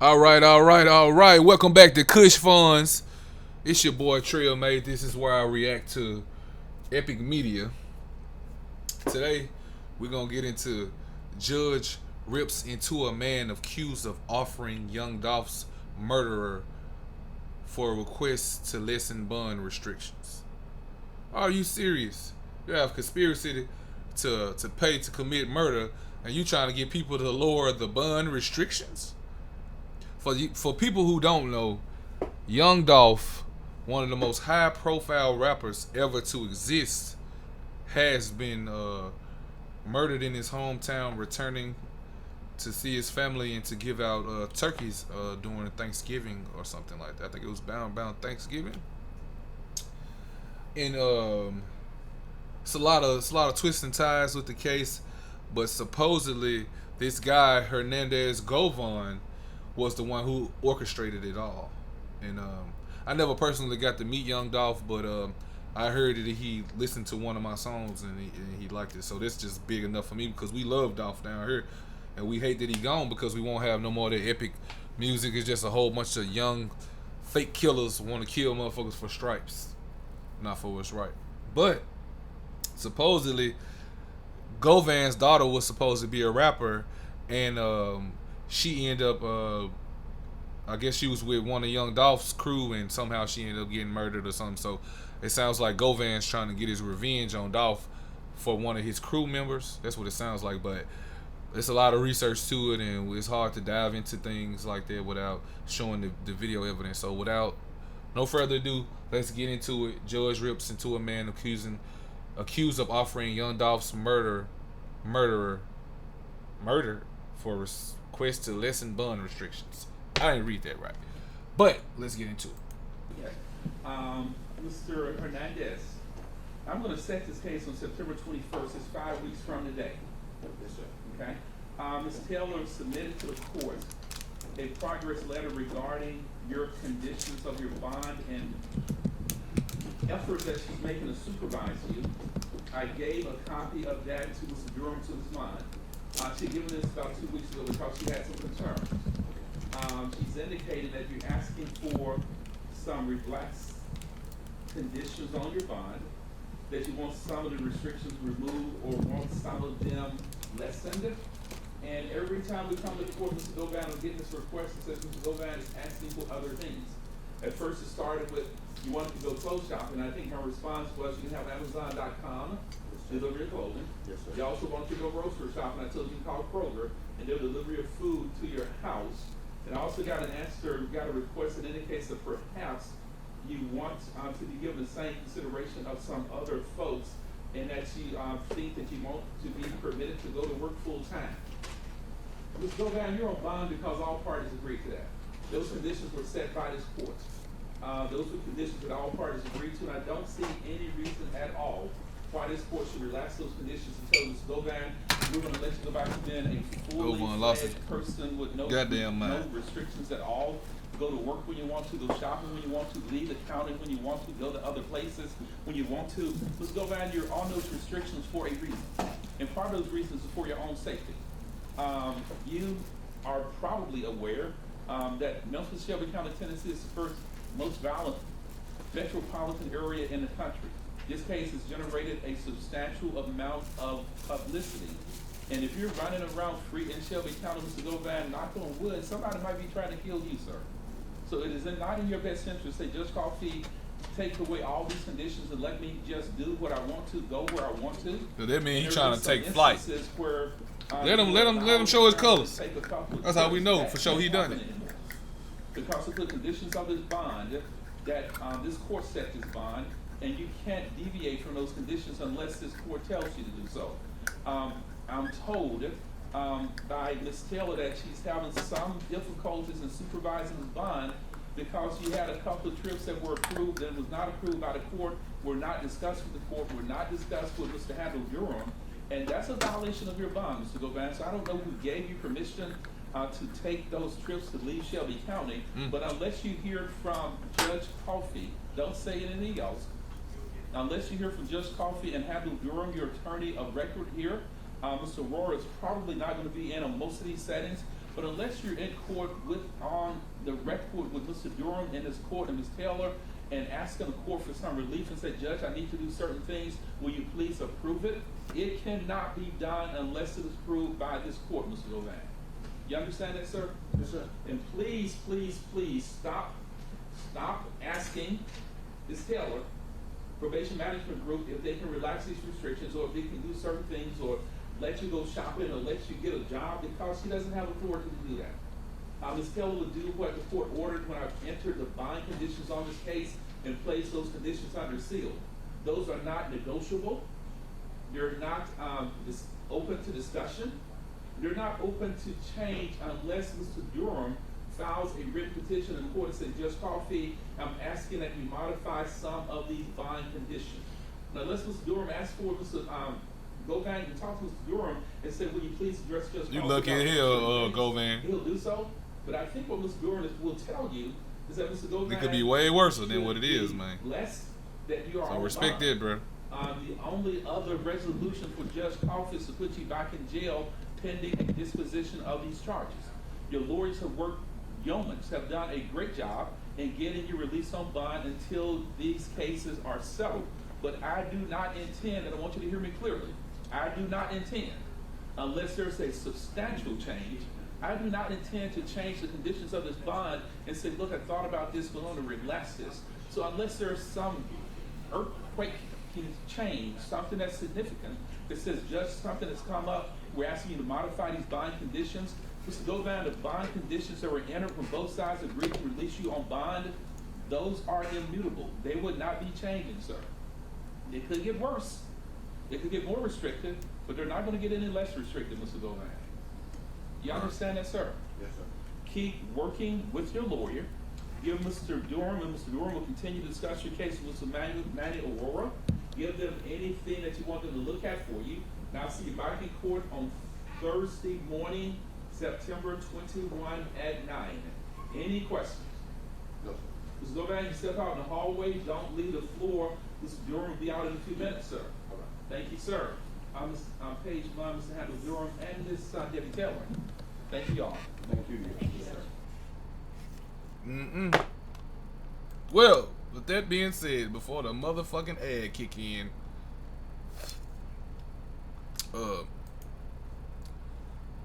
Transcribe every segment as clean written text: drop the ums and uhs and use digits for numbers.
All right. Welcome back to Kush Funds. It's your boy TrelleMadeThis. This is where I react to epic media. Today, we're going to get into Judge rips into a man accused of offering Young Dolph's murderer for a request to lessen bond restrictions. Are you serious? You have conspiracy to pay to commit murder, and you trying to get people to lower the bond restrictions? For people who don't know, Young Dolph, one of the most high-profile rappers ever to exist, has been murdered in his hometown, returning to see his family and to give out turkeys during Thanksgiving or something like that. I think it was bound Thanksgiving, and it's a lot of twists and ties with the case, but supposedly this guy Hernandez Govan was the one who orchestrated it all. And I never personally got to meet Young Dolph, but I heard that he listened to one of my songs and he liked it. So that's just big enough for me because we love Dolph down here, and we hate that he gone because we won't have no more of that epic music. It's just a whole bunch of young fake killers want to kill motherfuckers for stripes, not for what's right. But supposedly Govan's daughter was supposed to be a rapper, and she ended up. I guess she was with one of Young Dolph's crew, and somehow she ended up getting murdered or something. So it sounds like Govan's trying to get his revenge on Dolph for one of his crew members. That's what it sounds like. But it's a lot of research to it, and it's hard to dive into things like that without showing the video evidence. So without no further ado, let's get into it. Judge rips into a man accused of offering Young Dolph's murderer murder for request to lessen bond restrictions. I didn't read that right, but let's get into it. Okay. Mr. Hernandez, I'm going to set this case on September 21st. It's 5 weeks from today. Yes, sir. Okay. Ms. Taylor submitted to the court a progress letter regarding your conditions of your bond and efforts that she's making to supervise you. I gave a copy of that to Mr. Durham to his mind. She had given this about 2 weeks ago because she had some concerns. She's indicated that you're asking for some relaxed conditions on your bond, that you want some of the restrictions removed or want some of them lessened. And every time we come to court, Mr. Govan will get this request that says Mr. Govan is asking for other things. At first it started with you wanted to go clothes shopping. I think her response was you can have Amazon.com deliver your clothing. Yes, sir. You also wanted to go grocery shopping. I told you to call Kroger and they'll deliver your food to your house. And I also got an answer, got a request that indicates that perhaps you want to be given the same consideration of some other folks, and that you think that you want to be permitted to go to work full time. Ms. Govan, you're on bond because all parties agreed to that. Those conditions were set by this court. Those were conditions that all parties agreed to, and I don't see any reason at all why this court should relax those conditions and tell Ms. Govan, we're going to let you go back to being a fully fledged person with no restrictions at all. Go to work when you want to, go shopping when you want to, leave the county when you want to, go to other places when you want to. Ms. Govan, you're on those restrictions for a reason. And part of those reasons is for your own safety. You are probably aware that Memphis, Shelby County, Tennessee is the first most violent metropolitan area in the country. This case has generated a substantial amount of publicity. And if you're running around free in Shelby County, Mr. Govan, knock on wood, somebody might be trying to kill you, sir. So it is not in your best interest to say, Judge Coffee, take away all these conditions and let me just do what I want to, go where I want to. So that means he's trying to take flight. Where, let him show his colors. That's how we know for sure he done it. Because of the conditions of this bond, that this court set this bond, and you can't deviate from those conditions unless this court tells you to do so. I'm told by Ms. Taylor that she's having some difficulties in supervising the bond because she had a couple of trips that were approved and was not approved by the court, were not discussed with the court, were not discussed with Mr. Handel Durham, and that's a violation of your bond, Mr. Govan. So I don't know who gave you permission to take those trips to leave Shelby County, but unless you hear from Judge Coffee, don't say anything else. Unless you hear from Judge Coffee and Handel Durham, your attorney of record here, Mr. Aurora is probably not going to be in on most of these settings, but unless you're in court on the record with Mr. Durham in his court and Ms. Taylor and asking the court for some relief and say, Judge, I need to do certain things, will you please approve it? It cannot be done unless it is approved by this court, Mr. Govan. You understand that, sir? Yes, sir. And please, please, please stop asking Ms. Taylor, probation management group, if they can relax these restrictions or if they can do certain things or let you go shopping or let you get a job, because she doesn't have authority to do that. Ms. Taylor will do what the court ordered when I entered the bond conditions on this case and placed those conditions under seal. Those are not negotiable. They're not open to discussion. They're not open to change unless Mr. Durham files a written petition in court and says, Judge Coffey, I'm asking that you modify some of these bond conditions. Now, unless Mr. Durham asks for Mr. Govan and talk to Mr. Durham and say, will you please address Judge Coffey? You lucky in here, Govan. He'll do so. But I think what Mr. Durham will tell you is that Mr. Govan, it could be way worse than what it is, man. Less that you are So on respect bond. that, bro. The only other resolution for Judge Coffey is to put you back in jail pending disposition of these charges. Your lawyers have worked, yeomans have done a great job in getting you released on bond until these cases are settled. But I do not intend, and I want you to hear me clearly, I do not intend, unless there's a substantial change, I do not intend to change the conditions of this bond and say, look, I thought about this, but I want to relax this. So unless there's some earthquake change, something that's significant, that says, Judge, something has come up, we're asking you to modify these bond conditions. Mr. Govan, the bond conditions that were entered when both sides agreed to release you on bond, those are immutable. They would not be changing, sir. It could get worse. It could get more restrictive, but they're not going to get any less restrictive, Mr. Govan. You understand that, sir? Yes, sir. Keep working with your lawyer. Give Mr. Durham, and Mr. Durham will continue to discuss your case with Mr. Manny Aurora. Give them anything that you want them to look at for you. Now, I'll see you back in court on Thursday morning, September 21 at 9. Any questions? No, sir. Mr. Govan, you step out in the hallway. Don't leave the floor. Mr. Durham will be out in a few minutes, sir. All right. Thank you, sir. I'm page 1, Mr. Handel Durham, and Ms. Debbie Taylor. Thank you all. Thank you. Yes, sir. Well, with that being said, before the motherfucking ad kick in,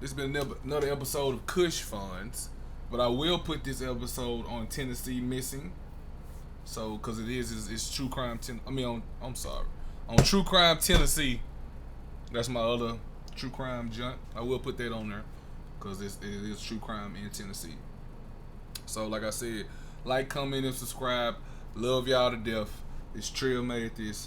this has been another episode of Kush Funds, but I will put this episode on Tennessee Missing. So, cause it's True Crime. On True Crime Tennessee. That's my other True Crime junk. I will put that on there, cause it is True Crime in Tennessee. So, like I said, like, comment, and subscribe. Love y'all to death. It's TrelleMadeThis.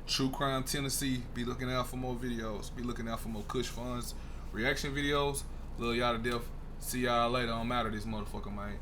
True Crime Tennessee. Be looking out for more videos. Be looking out for more Kush Funds reaction videos. Love y'all to death. See y'all later. I'm out of this motherfucker, man.